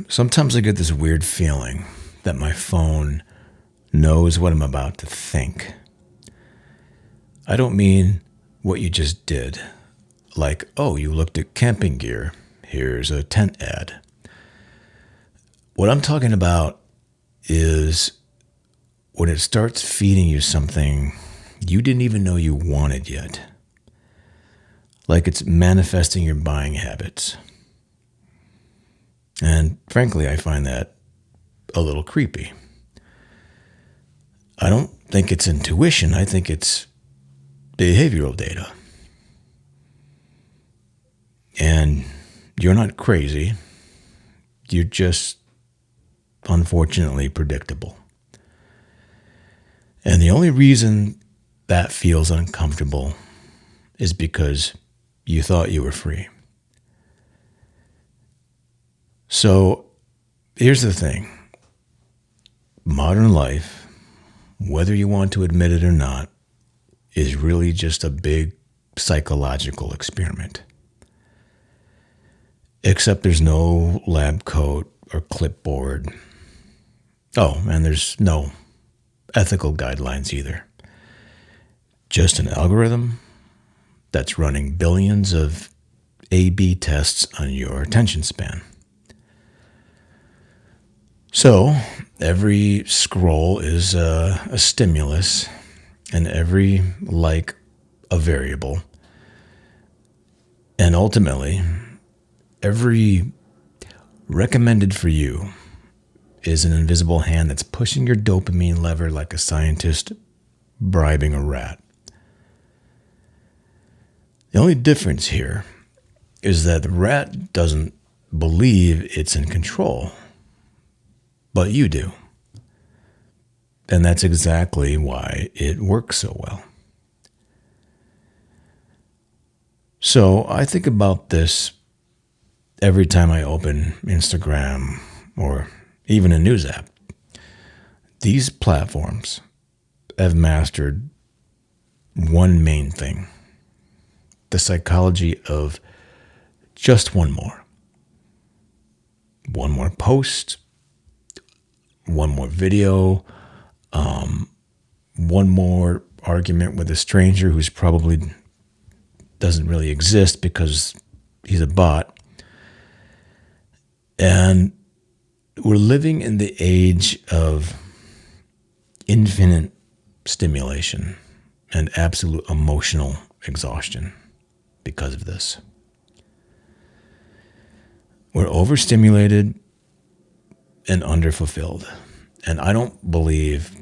Sometimes I get this weird feeling that my phone knows what I'm about to think. I don't mean what you just did, like, oh, you looked at camping gear, here's a tent ad. What I'm talking about is when it starts feeding you something you didn't even know you wanted yet, like it's manifesting your buying habits. And frankly, I find that a little creepy. I don't think it's intuition, I think it's behavioral data. And you're not crazy, you're just unfortunately predictable. And the only reason that feels uncomfortable is because you thought you were free. So here's the thing. Modern life, whether you want to admit it or not, is really just a big psychological experiment. Except there's no lab coat or clipboard. Oh, and there's no ethical guidelines either. Just an algorithm that's running billions of A/B tests on your attention span. So every scroll is a stimulus, and every like a variable. And ultimately, every recommended for you is an invisible hand that's pushing your dopamine lever like a scientist bribing a rat. The only difference here is that the rat doesn't believe it's in control, but you do. And that's exactly why it works so well. So I think about this every time I open Instagram or even a news app. These platforms have mastered one main thing: the psychology of just one more. One more post, one more video, one more argument with a stranger who's probably doesn't really exist because he's a bot. And we're living in the age of infinite stimulation and absolute emotional exhaustion because of this. We're overstimulated and underfulfilled. And I don't believe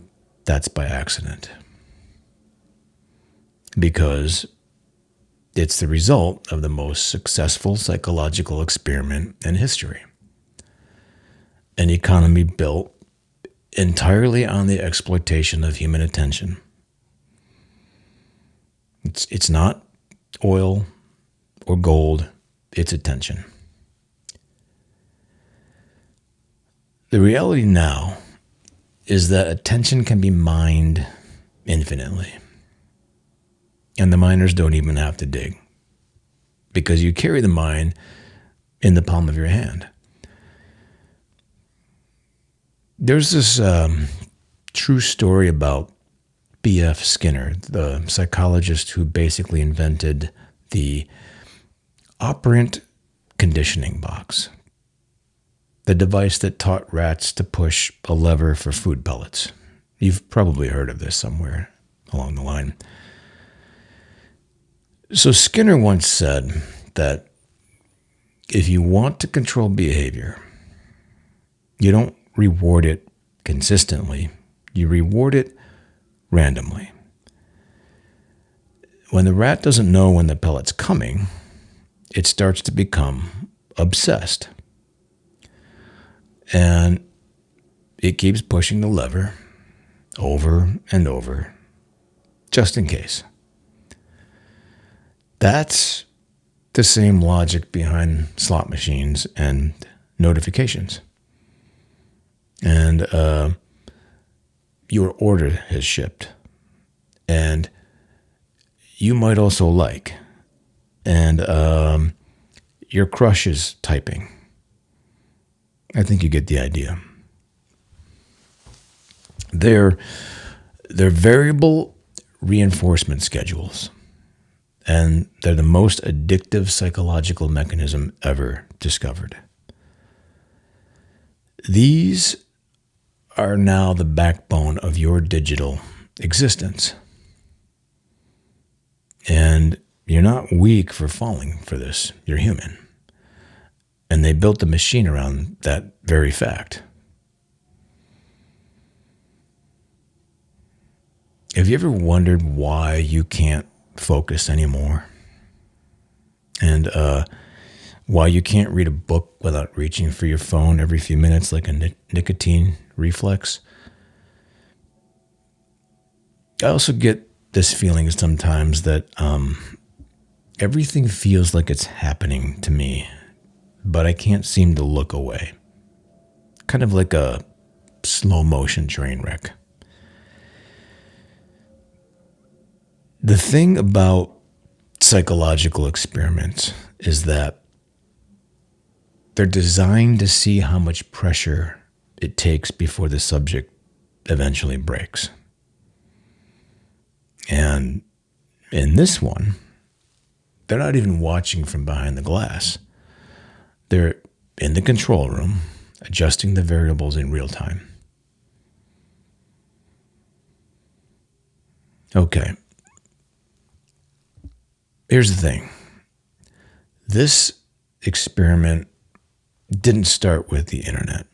that's by accident, because it's the result of the most successful psychological experiment in history. An economy built entirely on the exploitation of human attention. It's not oil or gold, it's attention. The reality now is that attention can be mined infinitely. And the miners don't even have to dig, because you carry the mine in the palm of your hand. There's this true story about B.F. Skinner, the psychologist who basically invented the operant conditioning box, the device that taught rats to push a lever for food pellets. You've probably heard of this somewhere along the line. So Skinner once said that if you want to control behavior, you don't reward it consistently, you reward it randomly. When the rat doesn't know when the pellet's coming, it starts to become obsessed. And it keeps pushing the lever over and over, just in case. That's the same logic behind slot machines and notifications. And your order has shipped. And you might also like. And your crush is typing. I think you get the idea. They're variable reinforcement schedules, and they're the most addictive psychological mechanism ever discovered. These are now the backbone of your digital existence. And you're not weak for falling for this. You're human. And they built the machine around that very fact. Have you ever wondered why you can't focus anymore? And why you can't read a book without reaching for your phone every few minutes like a nicotine reflex? I also get this feeling sometimes that everything feels like it's happening to me, but I can't seem to look away. Kind of like a slow motion train wreck. The thing about psychological experiments is that they're designed to see how much pressure it takes before the subject eventually breaks. And in this one, they're not even watching from behind the glass. They're in the control room, adjusting the variables in real time. Okay. Here's the thing. This experiment didn't start with the internet.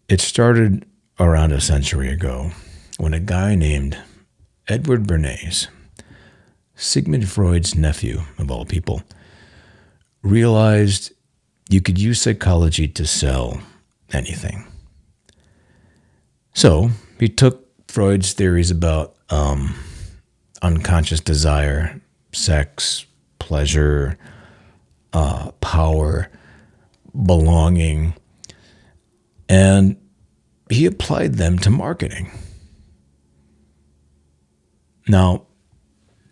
It started around a century ago when a guy named Edward Bernays, Sigmund Freud's nephew of all people, realized you could use psychology to sell anything. So he took Freud's theories about unconscious desire, sex, pleasure, power, belonging, and he applied them to marketing. Now,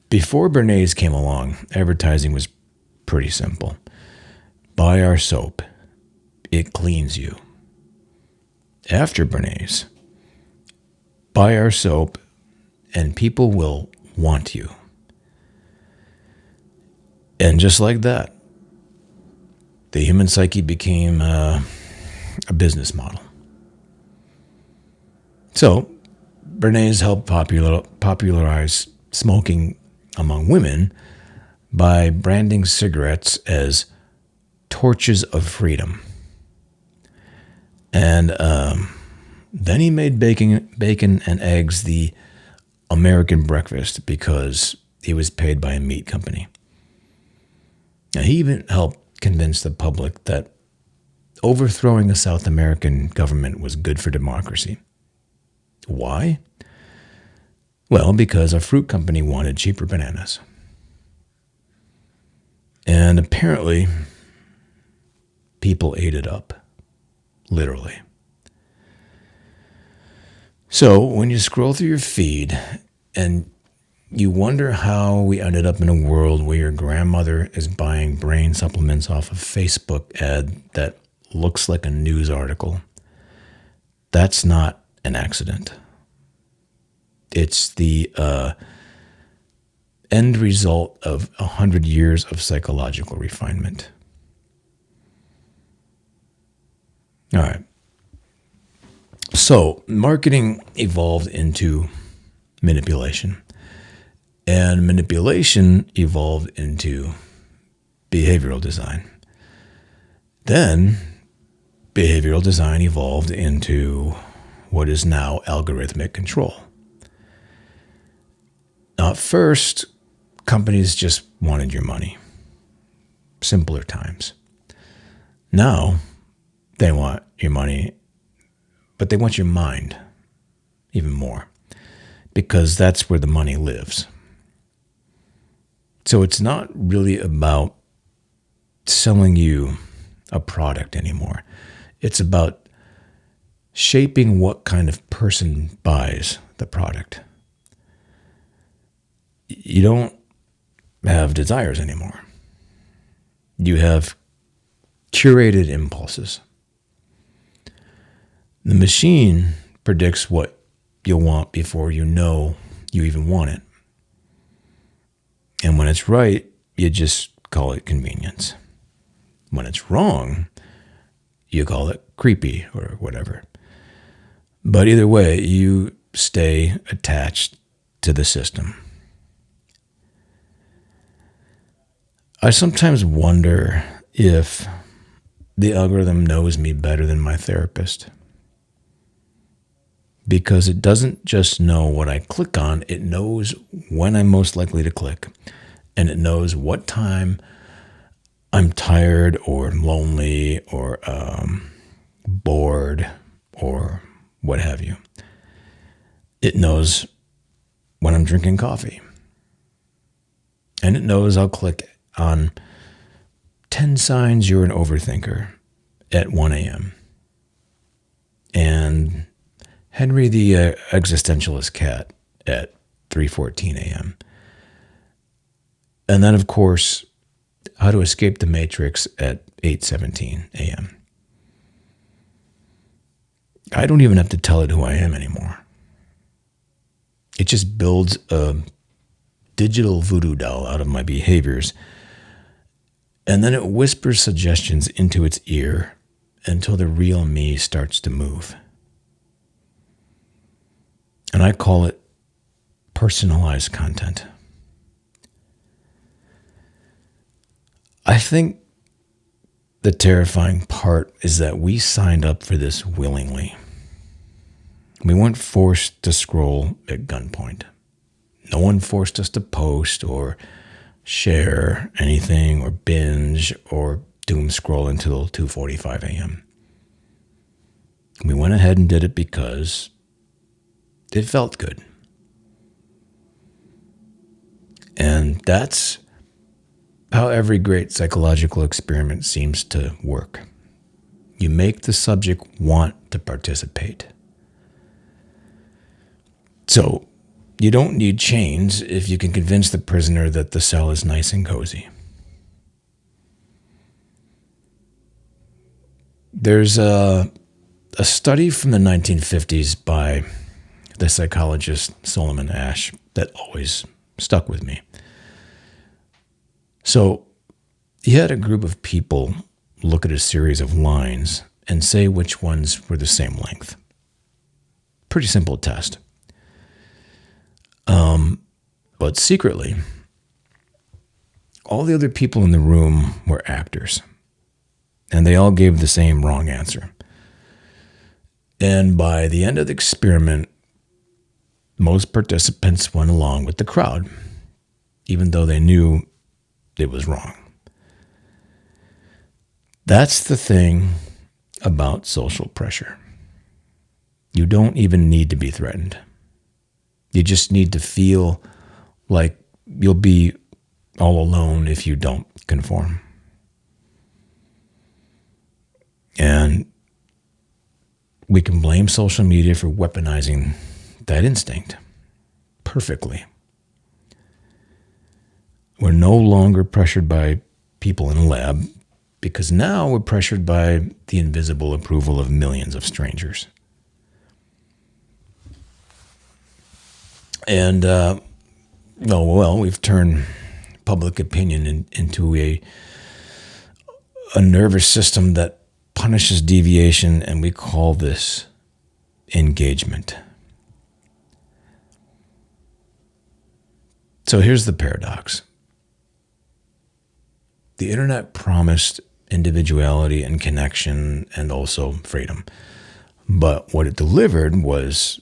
before Bernays came along, advertising was pretty simple. Buy our soap. It cleans you. After Bernays, buy our soap and people will want you. And just like that, the human psyche became a business model. So, Bernays helped popularize smoking among women by branding cigarettes as torches of freedom. And then he made bacon and eggs the American breakfast because he was paid by a meat company. Now, he even helped convince the public that overthrowing a South American government was good for democracy. Why? Well, because a fruit company wanted cheaper bananas. And apparently, people ate it up. Literally. So, when you scroll through your feed and you wonder how we ended up in a world where your grandmother is buying brain supplements off a Facebook ad that looks like a news article, that's not an accident. It's the end result of 100 years of psychological refinement. All right. So, marketing evolved into manipulation. And manipulation evolved into behavioral design. Then, behavioral design evolved into what is now algorithmic control. Now, at first, companies just wanted your money. Simpler times. Now, they want your money, but they want your mind even more, because that's where the money lives. So it's not really about selling you a product anymore. It's about shaping what kind of person buys the product. You don't have desires anymore. You have curated impulses. The machine predicts what you'll want before you know you even want it. And when it's right, you just call it convenience. When it's wrong, you call it creepy or whatever. But either way, you stay attached to the system. I sometimes wonder if the algorithm knows me better than my therapist. Because it doesn't just know what I click on, it knows when I'm most likely to click. And it knows what time I'm tired or lonely or bored or what have you. It knows when I'm drinking coffee. And it knows I'll click on 10 signs you're an overthinker at 1 a.m. And Henry the existentialist cat at 3:14 a.m. And then, of course, how to escape the matrix at 8:17 a.m. I don't even have to tell it who I am anymore. It just builds a digital voodoo doll out of my behaviors, and then it whispers suggestions into its ear until the real me starts to move. And I call it personalized content. I think the terrifying part is that we signed up for this willingly. We weren't forced to scroll at gunpoint. No one forced us to post or share anything or binge or doom scroll until 2:45 a.m. We went ahead and did it because it felt good. And that's how every great psychological experiment seems to work. You make the subject want to participate. So, you don't need chains if you can convince the prisoner that the cell is nice and cozy. There's a study from the 1950s by the psychologist Solomon Asch that always stuck with me. So he had a group of people look at a series of lines and say which ones were the same length. Pretty simple test. But secretly, all the other people in the room were actors, and they all gave the same wrong answer. And by the end of the experiment, most participants went along with the crowd, even though they knew it was wrong. That's the thing about social pressure. You don't even need to be threatened. You just need to feel like you'll be all alone if you don't conform. And we can blame social media for weaponizing that instinct perfectly. We're no longer pressured by people in a lab because now we're pressured by the invisible approval of millions of strangers. And, we've turned public opinion into a nervous system that punishes deviation, and we call this engagement. So here's the paradox. The internet promised individuality and connection and also freedom. But what it delivered was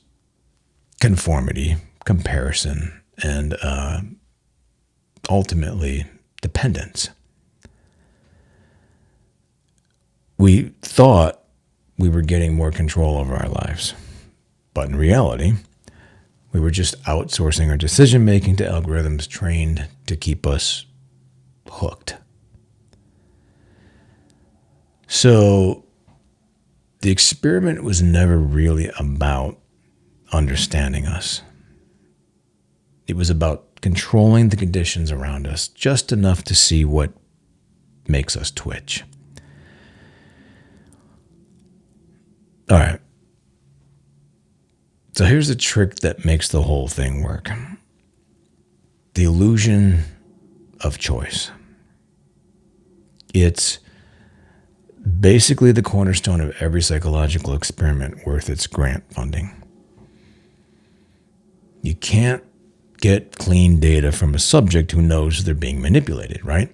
conformity, comparison, and ultimately dependence. We thought we were getting more control over our lives, but in reality, we were just outsourcing our decision making to algorithms trained to keep us hooked. So the experiment was never really about understanding us. It was about controlling the conditions around us just enough to see what makes us twitch. All right, So here's the trick that makes the whole thing work: the illusion of choice. It's basically the cornerstone of every psychological experiment worth its grant funding. You can't get clean data from a subject who knows they're being manipulated, right?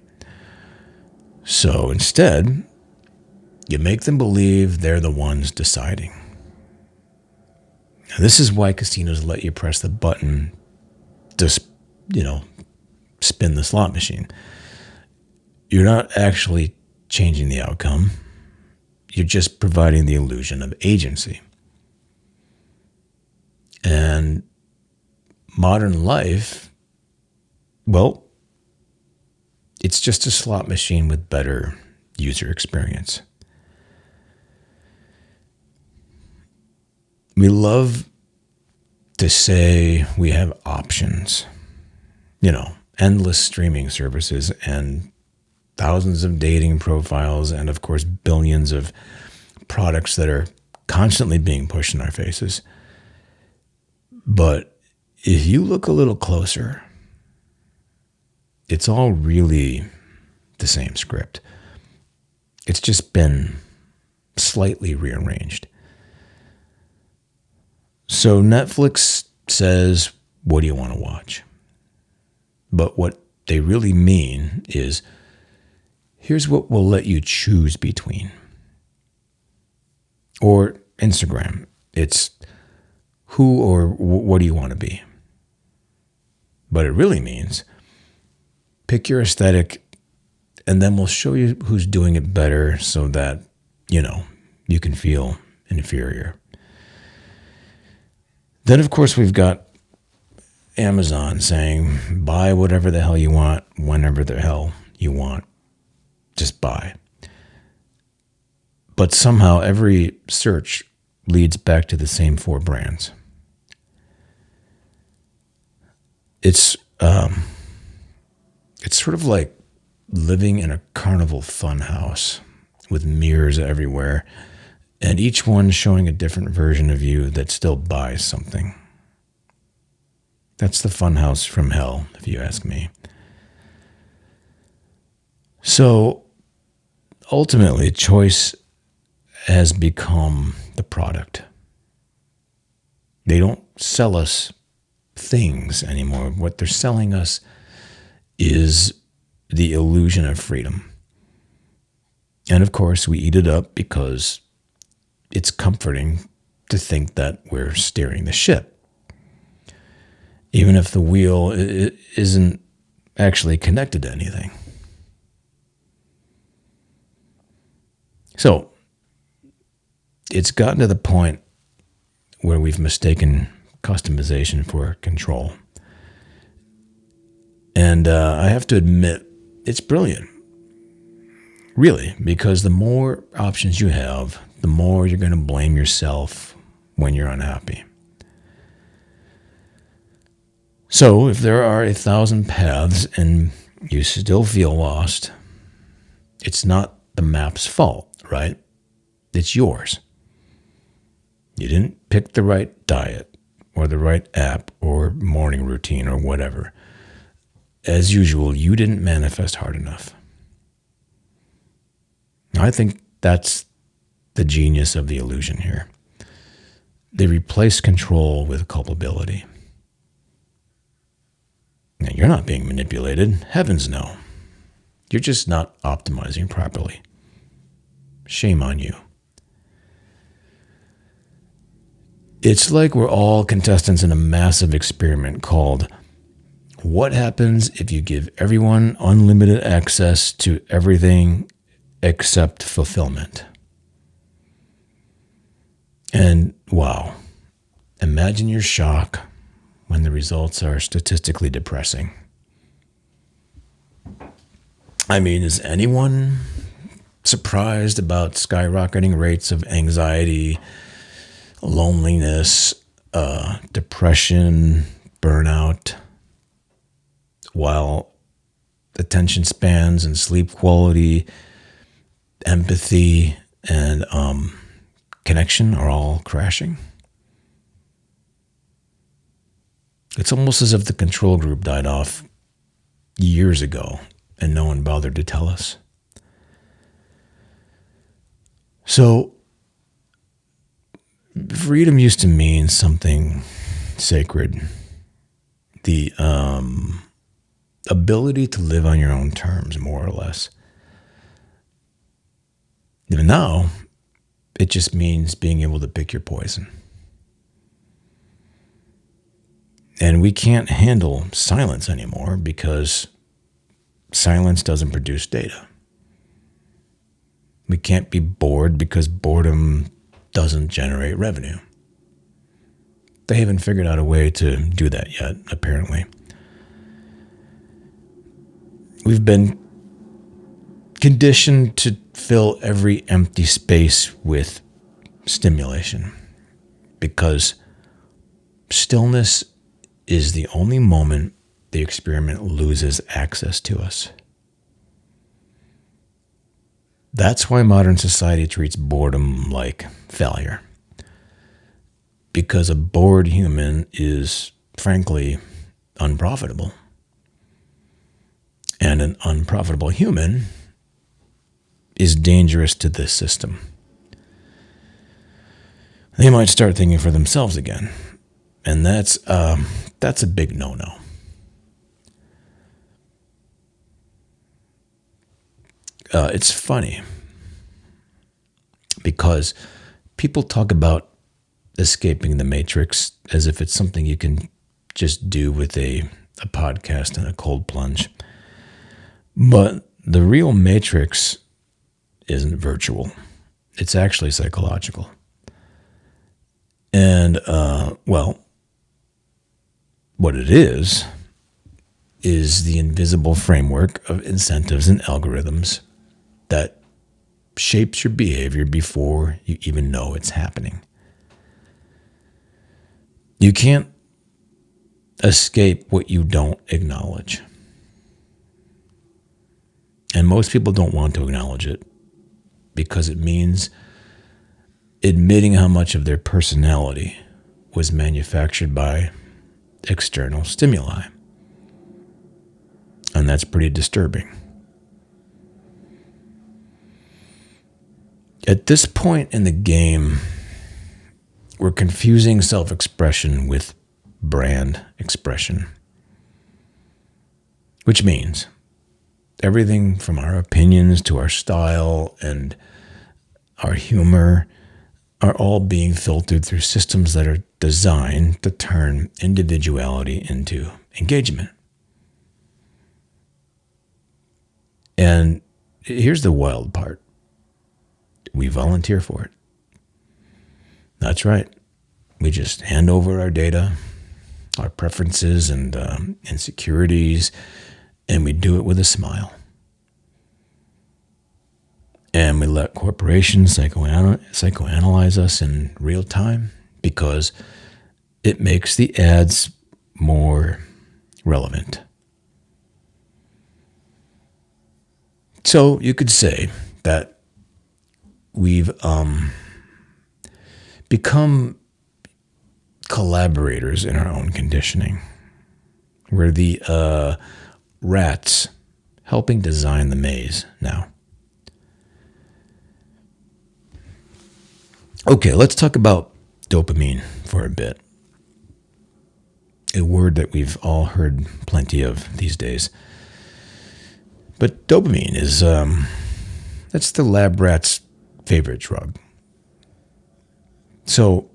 So instead, you make them believe they're the ones deciding. And this is why casinos let you press the button to, spin the slot machine. You're not actually changing the outcome. You're just providing the illusion of agency. And modern life, well, it's just a slot machine with better user experience. We love to say we have options, endless streaming services and thousands of dating profiles, and of course, billions of products that are constantly being pushed in our faces. But if you look a little closer, it's all really the same script. It's just been slightly rearranged. So Netflix says, what do you want to watch? But what they really mean is, here's what we'll let you choose between. Or Instagram, it's who or what do you want to be? But it really means, pick your aesthetic, and then we'll show you who's doing it better so that, you can feel inferior. Then, of course, we've got Amazon saying, buy whatever the hell you want, whenever the hell you want. Just buy. But somehow every search leads back to the same 4 brands. It's sort of like living in a carnival funhouse with mirrors everywhere, and each one showing a different version of you that still buys something. That's the funhouse from hell, if you ask me. So ultimately, choice has become the product. They don't sell us things anymore. What they're selling us is the illusion of freedom. And of course, we eat it up because it's comforting to think that we're steering the ship, even if the wheel isn't actually connected to anything. So it's gotten to the point where we've mistaken customization for control. And I have to admit, it's brilliant. Really, because the more options you have, the more you're going to blame yourself when you're unhappy. So if there are 1,000 paths and you still feel lost, it's not the map's fault, right? It's yours. You didn't pick the right diet or the right app or morning routine or whatever. As usual, you didn't manifest hard enough. I think that's the genius of the illusion here. They replace control with culpability. Now, you're not being manipulated. Heavens no. You're just not optimizing properly. Shame on you. It's like we're all contestants in a massive experiment called What Happens If You Give Everyone Unlimited Access to Everything Except Fulfillment. And wow, imagine your shock when the results are statistically depressing. I mean, is anyone surprised about skyrocketing rates of anxiety, loneliness, depression, burnout, while attention spans and sleep quality, empathy, and connection are all crashing? It's almost as if the control group died off years ago and no one bothered to tell us. So, freedom used to mean something sacred. The ability to live on your own terms, more or less. Even now, it just means being able to pick your poison. And we can't handle silence anymore because silence doesn't produce data. We can't be bored because boredom doesn't generate revenue. They haven't figured out a way to do that yet, apparently. We've been conditioned to fill every empty space with stimulation because stillness is the only moment the experiment loses access to us. That's why modern society treats boredom like failure. Because a bored human is, frankly, unprofitable. And an unprofitable human is dangerous to this system. They might start thinking for themselves again. And that's a big no-no. It's funny because people talk about escaping the matrix as if it's something you can just do with a podcast and a cold plunge. But the real matrix isn't virtual. It's actually psychological. And, what it is the invisible framework of incentives and algorithms that shapes your behavior before you even know it's happening. You can't escape what you don't acknowledge. And most people don't want to acknowledge it because it means admitting how much of their personality was manufactured by external stimuli. And that's pretty disturbing. At this point in the game, we're confusing self-expression with brand expression. Which means everything from our opinions to our style and our humor are all being filtered through systems that are designed to turn individuality into engagement. And here's the wild part. We volunteer for it. That's right. We just hand over our data, our preferences and insecurities, and we do it with a smile. And we let corporations psychoanalyze us in real time because it makes the ads more relevant. So you could say that we've become collaborators in our own conditioning. We're the rats helping design the maze now. Okay, let's talk about dopamine for a bit. A word that we've all heard plenty of these days. But dopamine is, that's the lab rat's favorite drug. So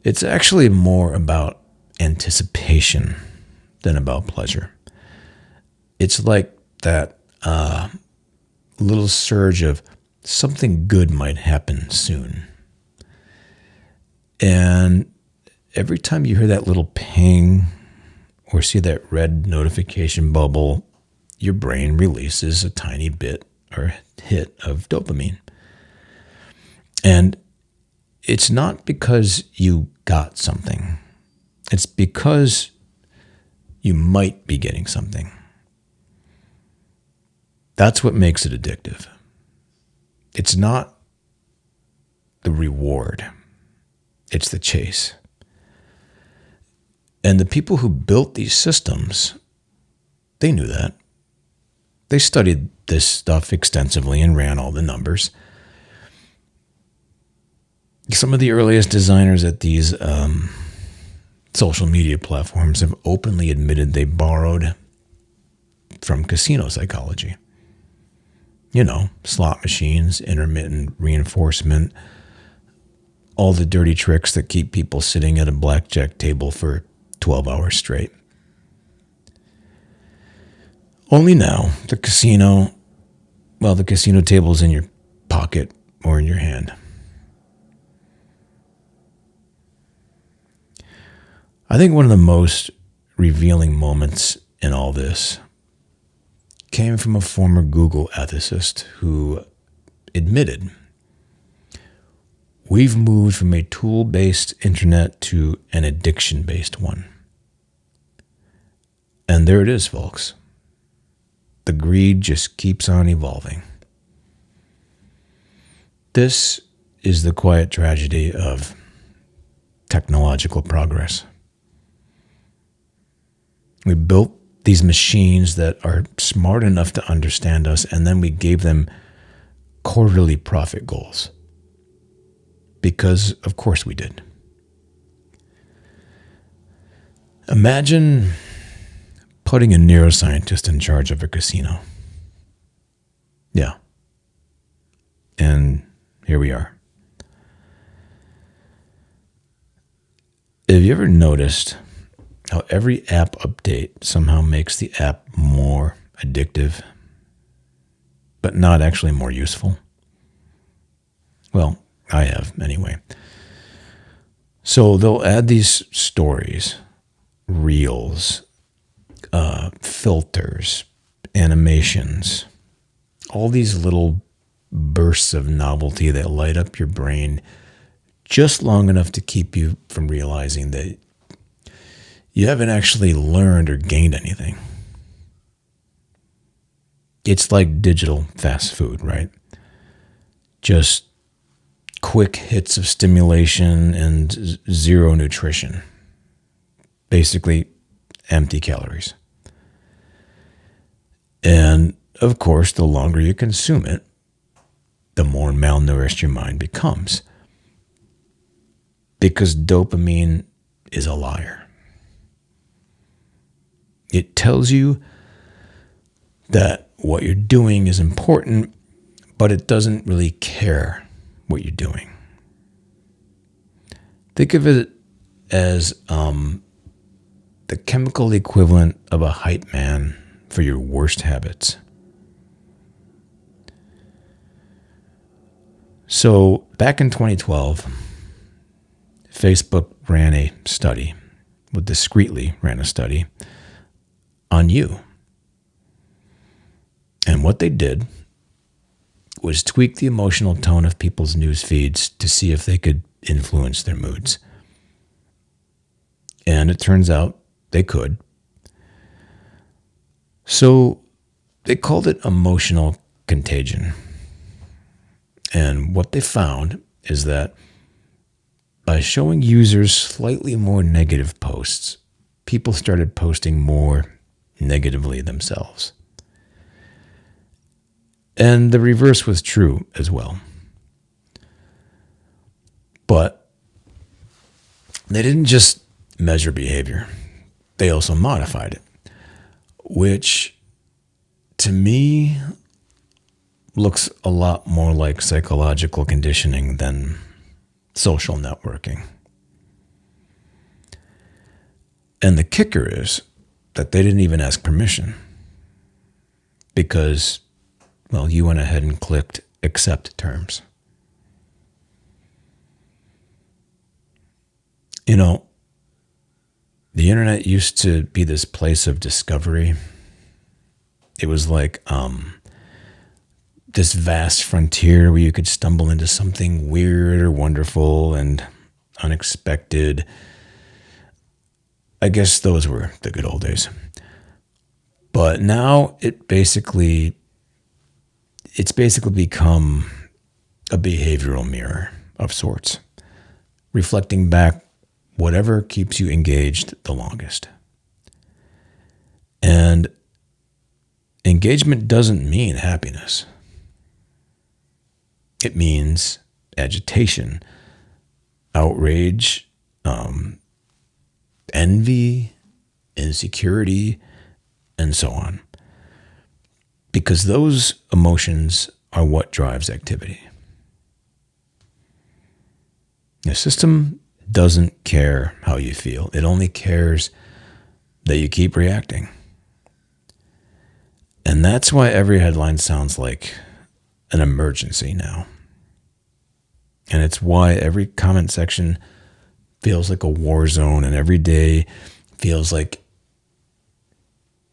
it's actually more about anticipation than about pleasure. It's like that little surge of something good might happen soon. And every time you hear that little ping or see that red notification bubble, your brain releases a tiny bit or hit of dopamine. And it's not because you got something. It's because you might be getting something. That's what makes it addictive. It's not the reward. It's the chase. And the people who built these systems, they knew that. They studied this stuff extensively and ran all the numbers. Some of the earliest designers at these social media platforms have openly admitted they borrowed from casino psychology. You know, slot machines, intermittent reinforcement, all the dirty tricks that keep people sitting at a blackjack table for 12 hours straight. Only now, the casino table's in your pocket or in your hand. I think one of the most revealing moments in all this came from a former Google ethicist who admitted, we've moved from a tool-based internet to an addiction-based one. And there it is, folks. The greed just keeps on evolving. This is the quiet tragedy of technological progress. We built these machines that are smart enough to understand us, and then we gave them quarterly profit goals. Because, of course, we did. Imagine putting a neuroscientist in charge of a casino. Yeah. And here we are. Have you ever noticed how every app update somehow makes the app more addictive, but not actually more useful? Well, I have, anyway. So they'll add these stories, reels, filters, animations, all these little bursts of novelty that light up your brain just long enough to keep you from realizing that you haven't actually learned or gained anything. It's like digital fast food, right? Just quick hits of stimulation and zero nutrition. Basically, empty calories. And of course, the longer you consume it, the more malnourished your mind becomes. Because dopamine is a liar. It tells you that what you're doing is important, but it doesn't really care what you're doing. Think of it as the chemical equivalent of a hype man for your worst habits. So back in 2012, Facebook discreetly ran a study on you. And what they did was tweak the emotional tone of people's news feeds to see if they could influence their moods. And it turns out they could. So they called it emotional contagion. And what they found is that by showing users slightly more negative posts, people started posting more negatively themselves. And the reverse was true as well. But they didn't just measure behavior. They also modified it, which to me looks a lot more like psychological conditioning than social networking. And the kicker is that they didn't even ask permission because, well, you went ahead and clicked accept terms. You know, the internet used to be this place of discovery. It was like this vast frontier where you could stumble into something weird or wonderful and unexpected. I guess those were the good old days. But now it's basically become a behavioral mirror of sorts, reflecting back whatever keeps you engaged the longest. And engagement doesn't mean happiness. It means agitation, outrage, envy, insecurity, and so on. Because those emotions are what drives activity. The system doesn't care how you feel. It only cares that you keep reacting. And that's why every headline sounds like an emergency now. And it's why every comment section feels like a war zone, and every day feels like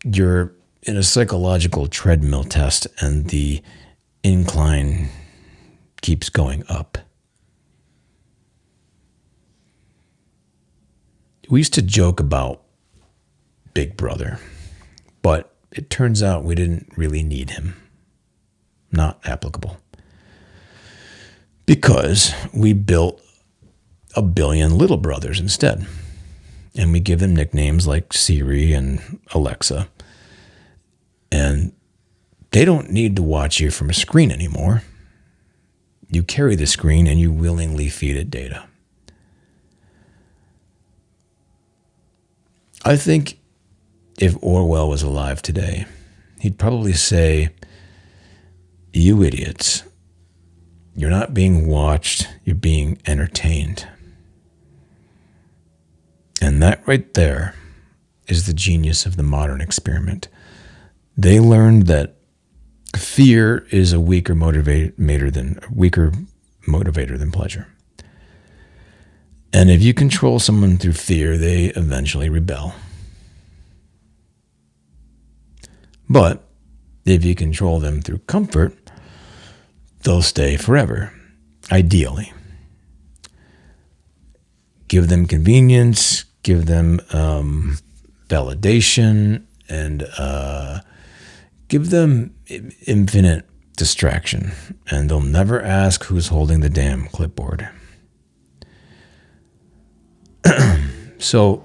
you're in a psychological treadmill test and the incline keeps going up. We used to joke about Big Brother, but it turns out we didn't really need him. Not applicable. Because we built a billion little brothers instead. And we give them nicknames like Siri and Alexa. And they don't need to watch you from a screen anymore. You carry the screen and you willingly feed it data. I think if Orwell was alive today, he'd probably say, "You idiots, you're not being watched, you're being entertained." And that right there is the genius of the modern experiment. They learned that fear is a weaker motivator than pleasure. And if you control someone through fear, they eventually rebel. But if you control them through comfort, they'll stay forever, ideally. Give them convenience, give them validation, and give them infinite distraction, and they'll never ask who's holding the damn clipboard. So,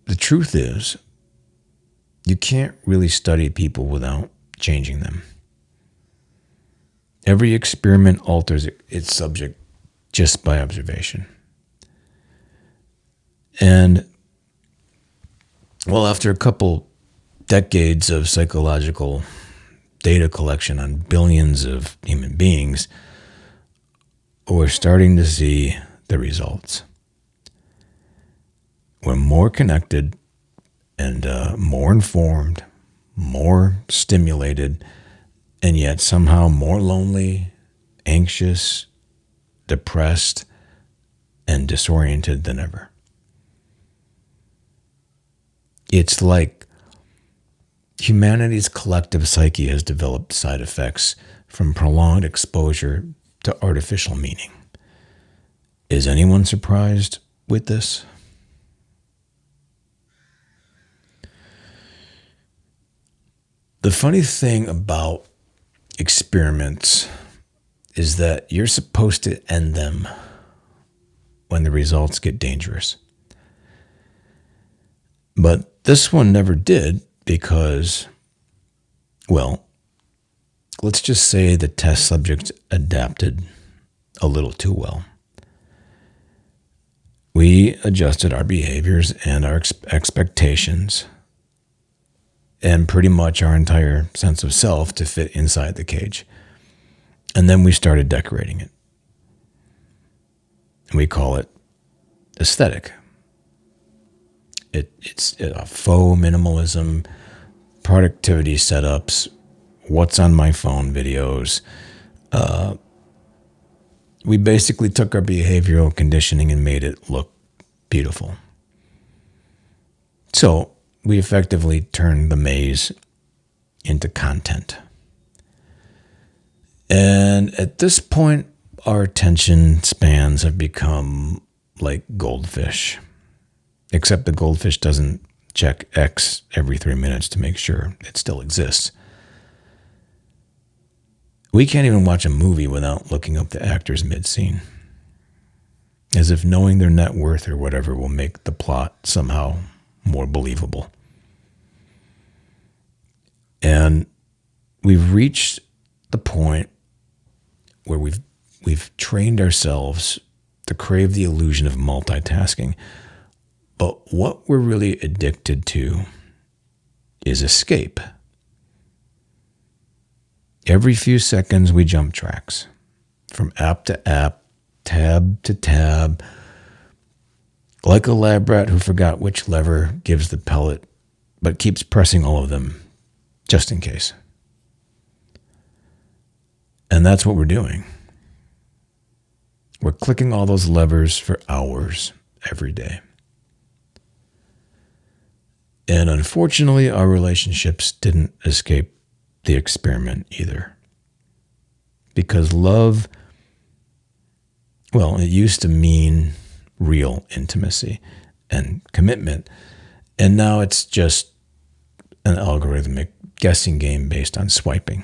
the truth is, you can't really study people without changing them. Every experiment alters its subject just by observation. And, well, after a couple decades of psychological data collection on billions of human beings, we're starting to see the results. We're more connected and more informed, more stimulated, and yet somehow more lonely, anxious, depressed, and disoriented than ever. It's like humanity's collective psyche has developed side effects from prolonged exposure to artificial meaning. Is anyone surprised with this? The funny thing about experiments is that you're supposed to end them when the results get dangerous. But this one never did because, well, let's just say the test subjects adapted a little too well. We adjusted our behaviors and our expectations and pretty much our entire sense of self to fit inside the cage. And then we started decorating it. And we call it aesthetic. It's a faux minimalism, productivity setups, what's on my phone videos. We basically took our behavioral conditioning and made it look beautiful. So we effectively turned the maze into content. And at this point, our attention spans have become like goldfish. Except the goldfish doesn't check X every 3 minutes to make sure it still exists. We can't even watch a movie without looking up the actors mid-scene. as if knowing their net worth or whatever will make the plot somehow more believable. And we've reached the point where we've trained ourselves to crave the illusion of multitasking. But what we're really addicted to is escape. Every few seconds we jump tracks from app to app, tab to tab, like a lab rat who forgot which lever gives the pellet, but keeps pressing all of them just in case. And that's what we're doing. We're clicking all those levers for hours every day. And unfortunately, our relationships didn't escape the experiment either. Because love, well, it used to mean real intimacy and commitment. And now it's just an algorithmic guessing game based on swiping.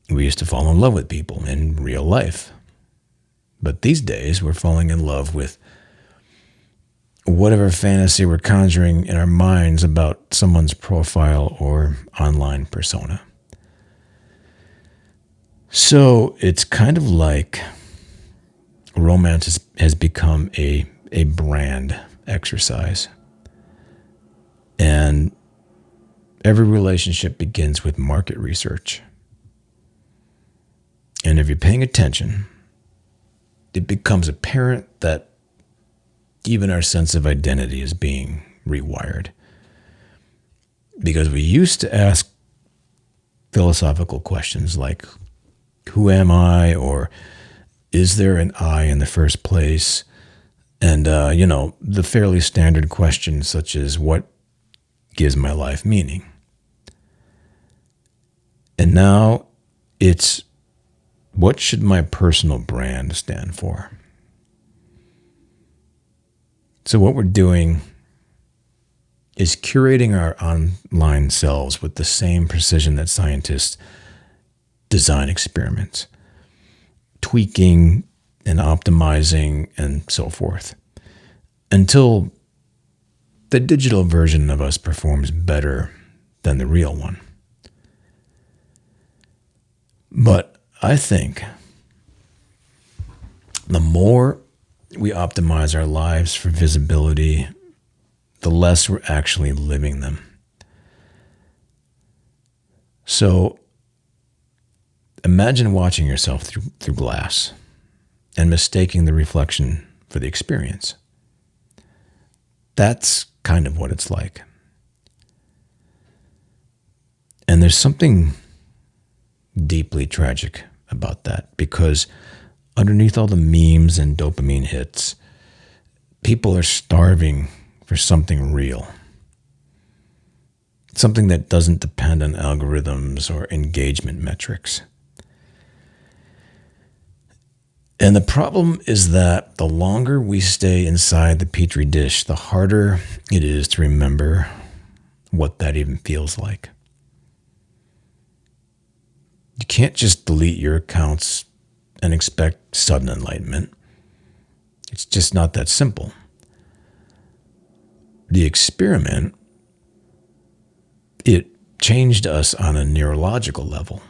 We used to fall in love with people in real life. But these days, we're falling in love with whatever fantasy we're conjuring in our minds about someone's profile or online persona. So it's kind of like romance has become a brand exercise. And every relationship begins with market research. And if you're paying attention, it becomes apparent that even our sense of identity is being rewired. Because we used to ask philosophical questions like, who am I? Or is there an I in the first place? And, the fairly standard questions such as, what gives my life meaning? And now it's, what should my personal brand stand for? So what we're doing is curating our online selves with the same precision that scientists design experiments, tweaking and optimizing and so forth, until the digital version of us performs better than the real one. But I think the more we optimize our lives for visibility, the less we're actually living them. So imagine watching yourself through glass and mistaking the reflection for the experience. That's kind of what it's like. And there's something deeply tragic about that, because underneath all the memes and dopamine hits, people are starving for something real. Something that doesn't depend on algorithms or engagement metrics. And the problem is that the longer we stay inside the petri dish, the harder it is to remember what that even feels like. You can't just delete your accounts and expect sudden enlightenment. It's just not that simple. The experiment, it changed us on a neurological level.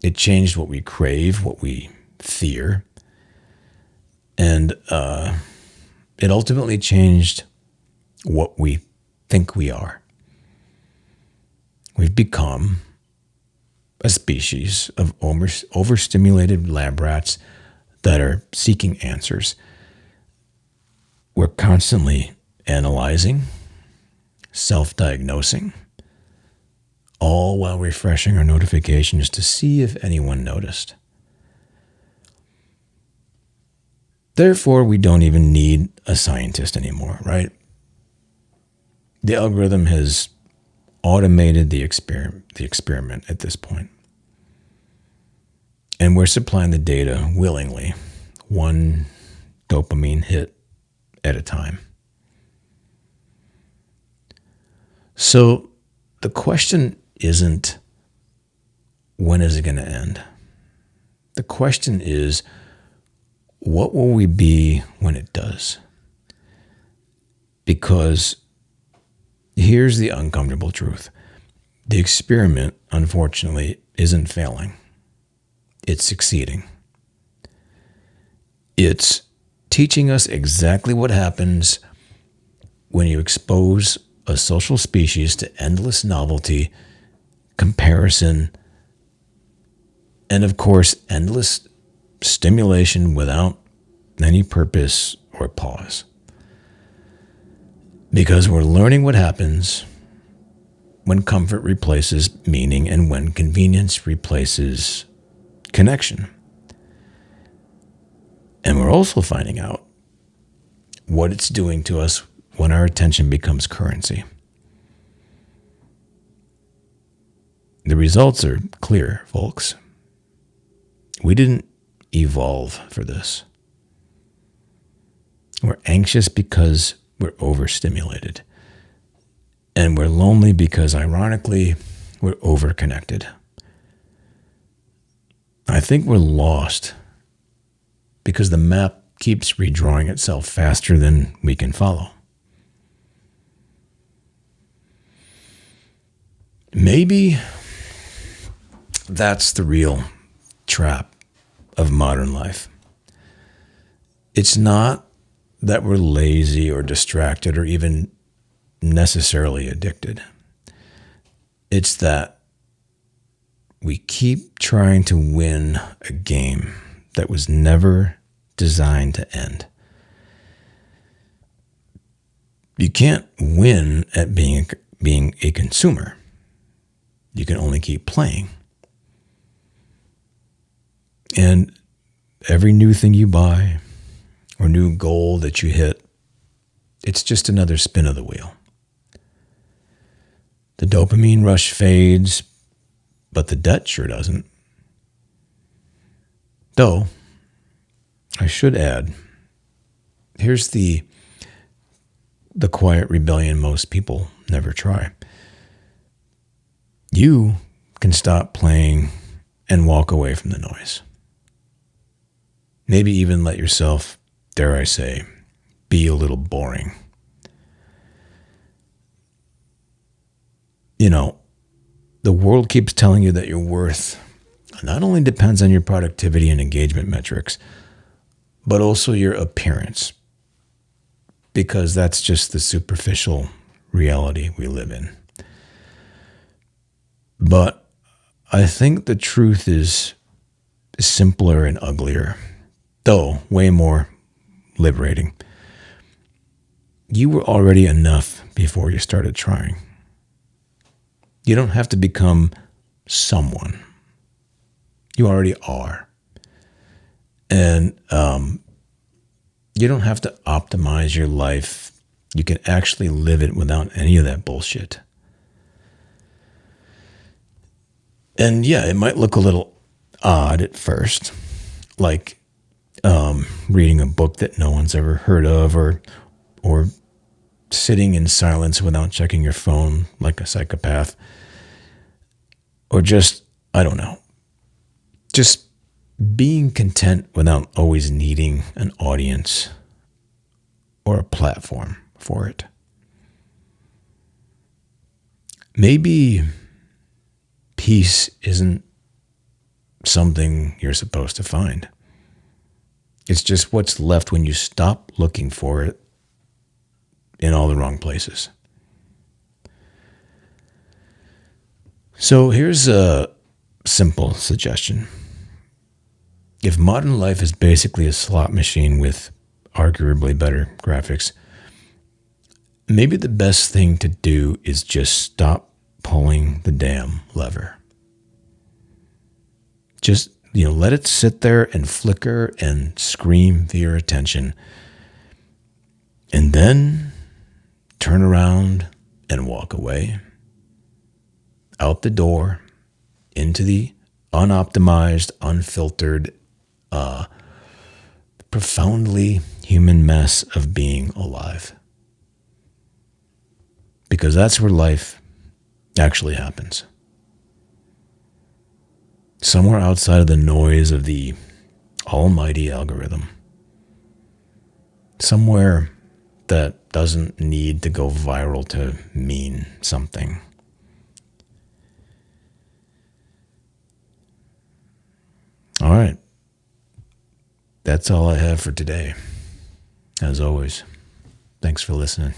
It changed what we crave, what we fear, and it ultimately changed what we think we are. We've become a species of overstimulated lab rats that are seeking answers. We're constantly analyzing, self-diagnosing, all while refreshing our notifications to see if anyone noticed. Therefore, we don't even need a scientist anymore, right? The algorithm has automated the experiment at this point. And we're supplying the data willingly, one dopamine hit at a time. So the question isn't, when is it going to end? The question is, what will we be when it does? Because here's the uncomfortable truth. The experiment, unfortunately, isn't failing. It's succeeding. It's teaching us exactly what happens when you expose a social species to endless novelty, comparison, and of course, endless stimulation without any purpose or pause. Because we're learning what happens when comfort replaces meaning and when convenience replaces connection. And we're also finding out what it's doing to us when our attention becomes currency. The results are clear, folks. We didn't evolve for this. We're anxious because we're overstimulated. And we're lonely because, ironically, we're overconnected. I think we're lost because the map keeps redrawing itself faster than we can follow. Maybe that's the real trap of modern life. It's not that we're lazy or distracted or even necessarily addicted. It's that we keep trying to win a game that was never designed to end. You can't win at being a consumer. You can only keep playing. And every new thing you buy or new goal that you hit, it's just another spin of the wheel. The dopamine rush fades, but the debt sure doesn't. Though, I should add, here's the quiet rebellion most people never try. You can stop playing and walk away from the noise. Maybe even let yourself, dare I say, be a little boring. You know, the world keeps telling you that your worth not only depends on your productivity and engagement metrics, but also your appearance, because that's just the superficial reality we live in. But I think the truth is simpler and uglier, though way more liberating. You were already enough before you started trying. You don't have to become someone. You already are. And you don't have to optimize your life. You can actually live it without any of that bullshit. And yeah, it might look a little odd at first, like reading a book that no one's ever heard of, or sitting in silence without checking your phone like a psychopath, or just, I don't know, just being content without always needing an audience or a platform for it. Maybe peace isn't something you're supposed to find. It's just what's left when you stop looking for it in all the wrong places. So here's a simple suggestion. If modern life is basically a slot machine with arguably better graphics, maybe the best thing to do is just stop pulling the damn lever. Just, let it sit there and flicker and scream for your attention. And then turn around and walk away. Out the door, into the unoptimized, unfiltered, profoundly human mess of being alive. Because that's where life actually happens. somewhere outside of the noise of the almighty algorithm. Somewhere that doesn't need to go viral to mean something. All right. That's all I have for today. As always, thanks for listening.